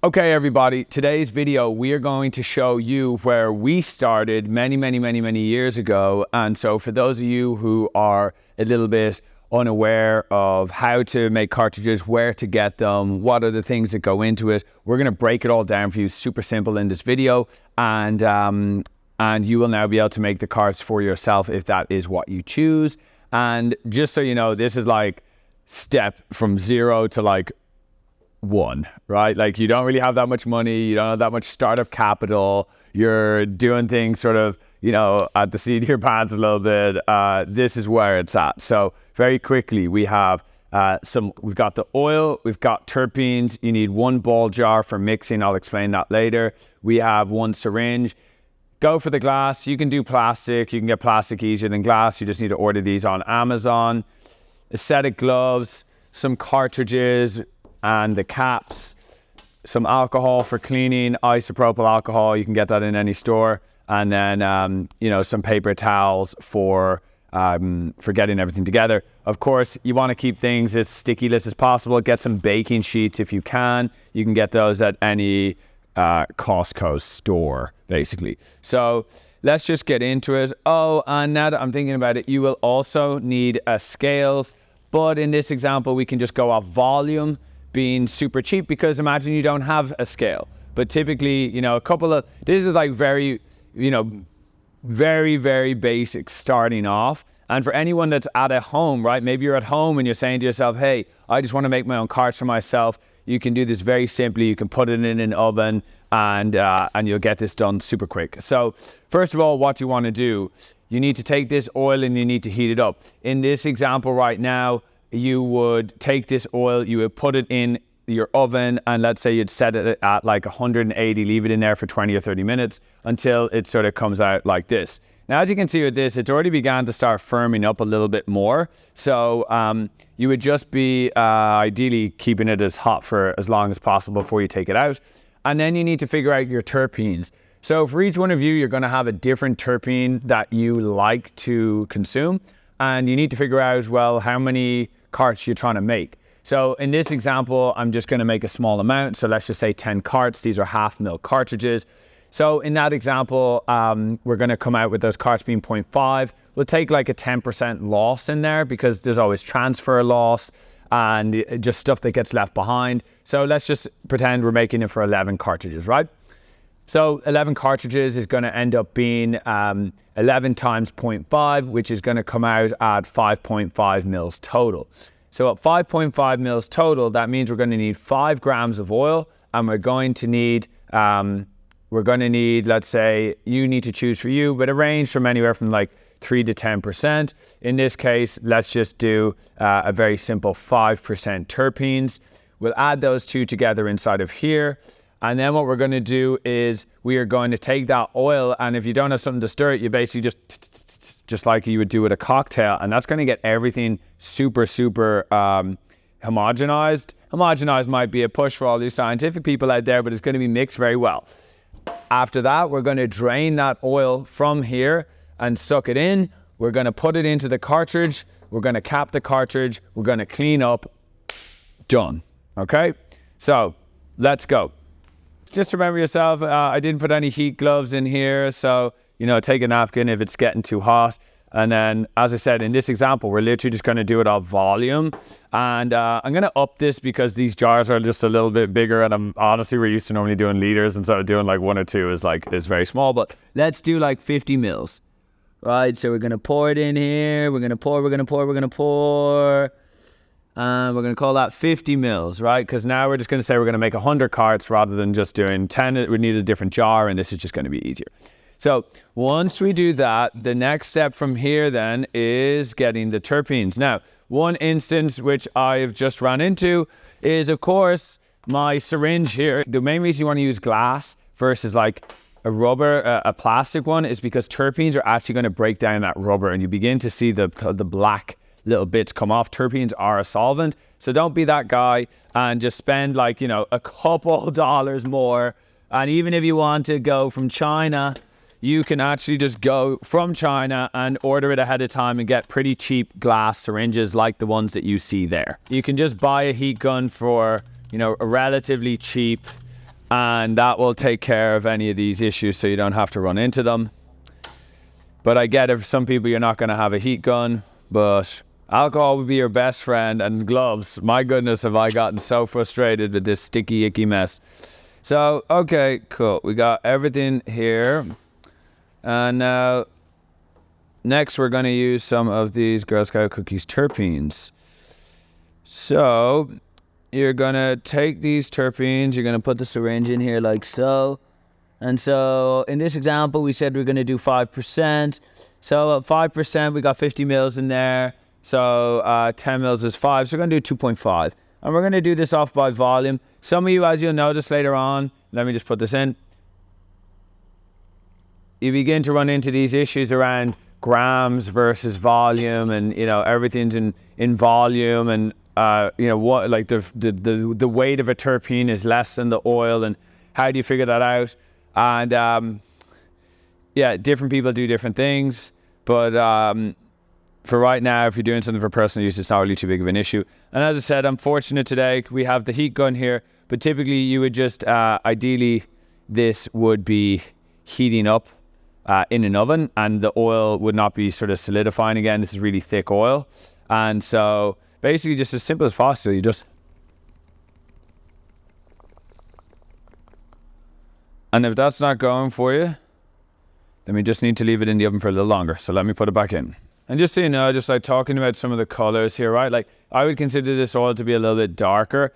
Okay, everybody, today's video, we are going to show you where we started many years ago. And so for those of you who are a little bit unaware of how to make cartridges, where to get them, what are the things that go into it, we're going to break it all down for you, super simple in this video. And you will now be able to make the carts for yourself if that is what you choose. And just so you know, this is like step from 0 to like 1, right? Like you don't really have that much money, you don't have that much startup capital, you're doing things sort of, you know, at the seat of your pants a little bit. This is where it's at. So very quickly, we have we've got the oil, we've got terpenes. You need 1 ball jar for mixing. I'll explain that later. We have 1 syringe. Go for the glass. You can do plastic. You can get plastic easier than glass. You just need to order these on Amazon. A set of gloves, some cartridges and the caps, some alcohol for cleaning, isopropyl alcohol. You can get that in any store. And then, you know, some paper towels for getting everything together. Of course, you want to keep things as sticky-less as possible. Get some baking sheets if you can. You can get those at any Costco store, basically. So let's just get into it. Oh, and now that I'm thinking about it, you will also need a scale. But in this example, we can just go off volume, being super cheap, because imagine you don't have a scale. But typically, you know, this is like very, you know, very basic starting off. And for anyone that's at a home, right? Maybe you're at home and you're saying to yourself, hey, I just want to make my own carts for myself. You can do this very simply. You can put it in an oven and you'll get this done super quick. So first of all, what you want to do, you need to take this oil and you need to heat it up. In this example right now, you would take this oil, you would put it in your oven, and let's say you'd set it at like 180, leave it in there for 20 or 30 minutes until it sort of comes out like this. Now, as you can see with this, it's already began to start firming up a little bit more. So you would just be ideally keeping it as hot for as long as possible before you take it out. And then you need to figure out your terpenes. So for each one of you, you're going to have a different terpene that you like to consume. And you need to figure out as well how many carts you're trying to make. So in this example, I'm just going to make a small amount. So let's just say 10 carts. These are 1/2 mil cartridges. So in that example, we're going to come out with those carts being 0.5. We'll take like a 10% loss in there because there's always transfer loss and just stuff that gets left behind. So let's just pretend we're making it for 11 cartridges, right? So 11 cartridges is going to end up being 11 times 0.5, which is going to come out at 5.5 mils total. So at 5.5 mils total, that means we're going to need 5 grams of oil, and we're going to need, let's say, you need to choose for you, but a range from anywhere from like 3 to 10%. In this case, let's just do a very simple 5% terpenes. We'll add those two together inside of here. And then what we're going to do is we are going to take that oil, and if you don't have something to stir it, you basically just like you would do with a cocktail, and that's going to get everything super homogenized. Homogenized might be a push for all you scientific people out there, but it's going to be mixed very well. After that, we're going to drain that oil from here and suck it in. We're going to put it into the cartridge. We're going to cap the cartridge. We're going to clean up. Done. Okay? So let's go. Just remember yourself, I didn't put any heat gloves in here, so, you know, take a napkin if it's getting too hot. And then, as I said, in this example, we're literally just going to do it off volume. And I'm going to up this because these jars are just a little bit bigger, and honestly, we're used to normally doing liters, and so doing like 1 or 2 is very small. But let's do like 50 mils, right? So we're going to pour it in here. We're going to pour. We're going to call that 50 mils, right? Because now we're just going to say we're going to make 100 carts rather than just doing 10. We need a different jar, and this is just going to be easier. So once we do that, the next step from here then is getting the terpenes. Now, one instance which I've just run into is, of course, my syringe here. The main reason you want to use glass versus like a rubber, a plastic one, is because terpenes are actually going to break down that rubber, and you begin to see the black little bits come off. Terpenes are a solvent, so don't be that guy and just spend like, you know, a couple dollars more. And even if you want to go from China, you can actually just go from China and order it ahead of time and get pretty cheap glass syringes like the ones that you see there. You can just buy a heat gun for, you know, a relatively cheap and that will take care of any of these issues so you don't have to run into them. But I get it, for some people you're not going to have a heat gun, but alcohol would be your best friend, and gloves. My goodness, have I gotten so frustrated with this sticky, icky mess. So, okay, cool. We got everything here. And now, next we're going to use some of these Girl Scout cookies terpenes. So, you're going to take these terpenes, you're going to put the syringe in here like so. And so, in this example, we said we're going to do 5%. So, at 5%, we got 50 mils in there. So, 10 mils is 5. So, we're going to do 2.5. And we're going to do this off by volume. Some of you, as you'll notice later on, let me just put this in. You begin to run into these issues around grams versus volume, and everything's in volume, and what, like the weight of a terpene is less than the oil, and how do you figure that out? And different people do different things, but for right now, if you're doing something for personal use, it's not really too big of an issue. And as I said, I'm fortunate today, we have the heat gun here, but typically you would just, ideally, this would be heating up in an oven, and the oil would not be sort of solidifying again. This is really thick oil. And so basically just as simple as possible, you just, and if that's not going for you, then we just need to leave it in the oven for a little longer. So let me put it back in. And just so you know, just like talking about some of the colors here, right? Like I would consider this oil to be a little bit darker.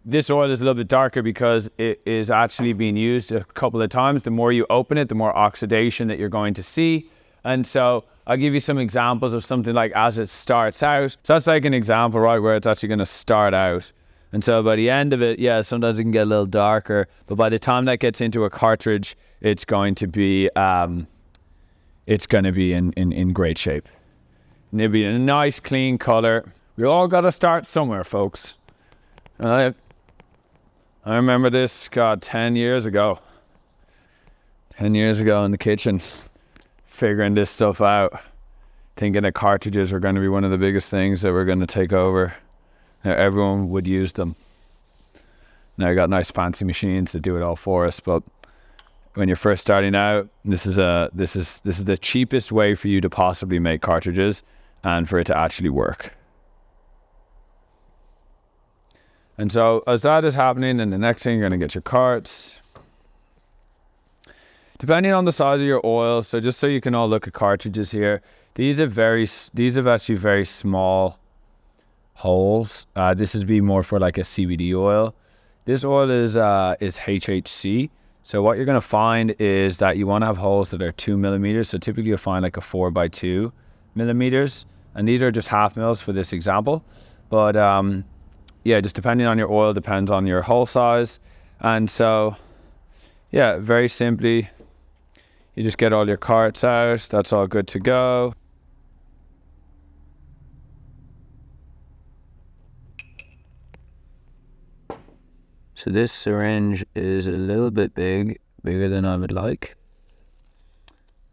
This oil is a little bit darker because it is actually being used a couple of times. The more you open it, the more oxidation that you're going to see. And so I'll give you some examples of something like as it starts out. So that's like an example, right, where it's actually going to start out. And so by the end of it, yeah, sometimes it can get a little darker. But by the time that gets into a cartridge, it's going to be in great shape. And it'll be a nice, clean color. We all got to start somewhere, folks. I remember this, God, 10 years ago. 10 years ago in the kitchen, figuring this stuff out, thinking that cartridges were going to be one of the biggest things that were going to take over. Now, everyone would use them. Now, I got nice fancy machines that do it all for us, but when you're first starting out, this is the cheapest way for you to possibly make cartridges and for it to actually work. And so as that is happening, then the next thing, you're going to get your carts. Depending on the size of your oil, so just so you can all look at cartridges here, these have actually very small holes. This would be more for like a CBD oil. This oil is HHC. So what you're going to find is that you want to have holes that are 2 millimeters. So typically you'll find like a 4x2 millimeters. And these are just half mils for this example. But yeah, just depending on your oil, depends on your hole size. And so, yeah, very simply, you just get all your carts out. That's all good to go. So this syringe is a little bit bigger than I would like.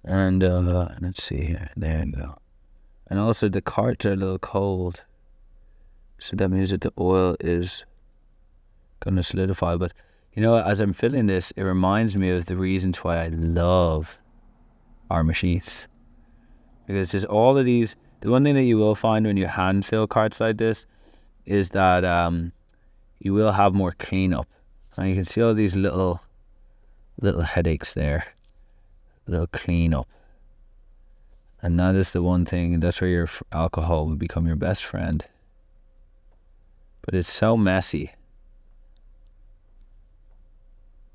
And let's see here, there you go. And also the carts are a little cold. So that means that the oil is going to solidify. But, as I'm filling this, it reminds me of the reasons why I love our machines. Because there's all of these. The one thing that you will find when you hand fill carts like this is that you will have more cleanup. And you can see all these little headaches there. Little cleanup. And that is the one thing, that's where your alcohol will become your best friend. But it's so messy.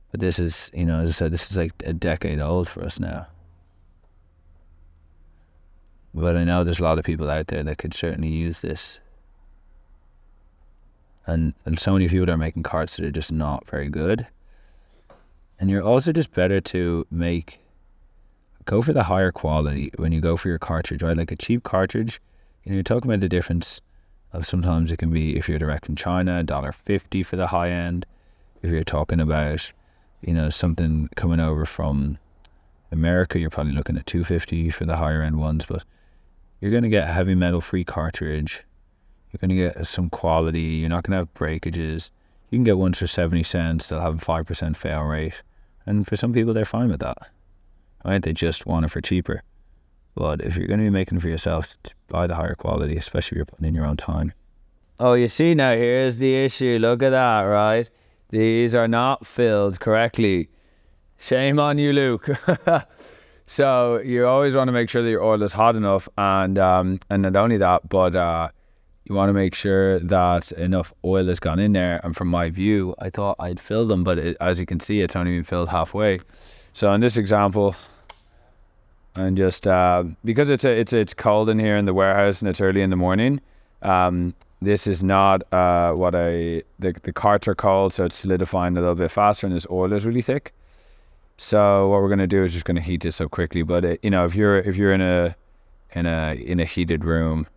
But this is, as I said, this is like a decade old for us now. But I know there's a lot of people out there that could certainly use this. And so many people are making carts that are just not very good. And you're also just better to go for the higher quality when you go for your cartridge, right? Like a cheap cartridge, you're talking about the difference of sometimes it can be, if you're direct from China, $1.50 for the high end. If you're talking about, something coming over from America, you're probably looking at $2.50 for the higher end ones. But you're going to get a heavy metal free cartridge. You're going to get some quality. You're not going to have breakages. You can get ones for 70 cents. They'll have a 5% fail rate. And for some people, they're fine with that. Right? They just want it for cheaper. But if you're going to be making it for yourself, buy the higher quality, especially if you're putting in your own time. Oh, you see now, here's the issue. Look at that, right? These are not filled correctly. Shame on you, Luke. So you always want to make sure that your oil is hot enough, and not only that, but you want to make sure that enough oil has gone in there. And from my view, I thought I'd fill them, but as you can see, it's only been filled halfway. So in this example, and just because it's cold in here in the warehouse and it's early in the morning, this is not the carts are cold, so it's solidifying a little bit faster, and this oil is really thick. So what we're going to do is just going to heat this up quickly. But if you're in a heated room,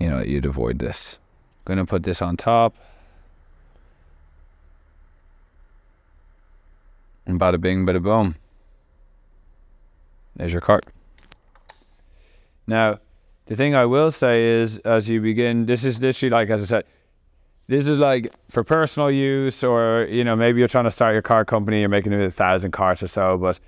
you'd avoid this. Going to put this on top, and bada bing, bada boom. There's your cart. Now, the thing I will say is, as you begin, this is literally like, as I said, this is like for personal use, or maybe you're trying to start your cart company, you're making 1,000 carts or so. But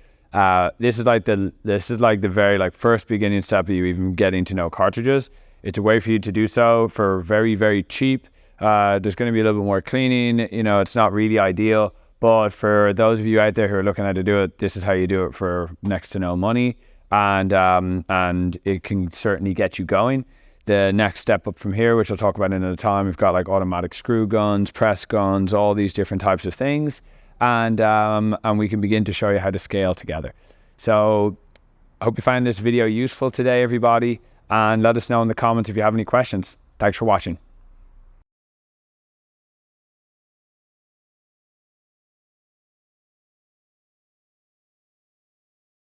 this is like the very first beginning step of you even getting to know cartridges. It's a way for you to do so for very, very cheap. There's going to be a little bit more cleaning. It's not really ideal, but for those of you out there who are looking at how to do it, this is how you do it for next to no money, and it can certainly get you going. The next step up from here, which I'll talk about in another time, we've got like automatic screw guns, press guns, all these different types of things, and we can begin to show you how to scale together. So I hope you find this video useful today, everybody, and let us know in the comments if you have any questions. Thanks for watching.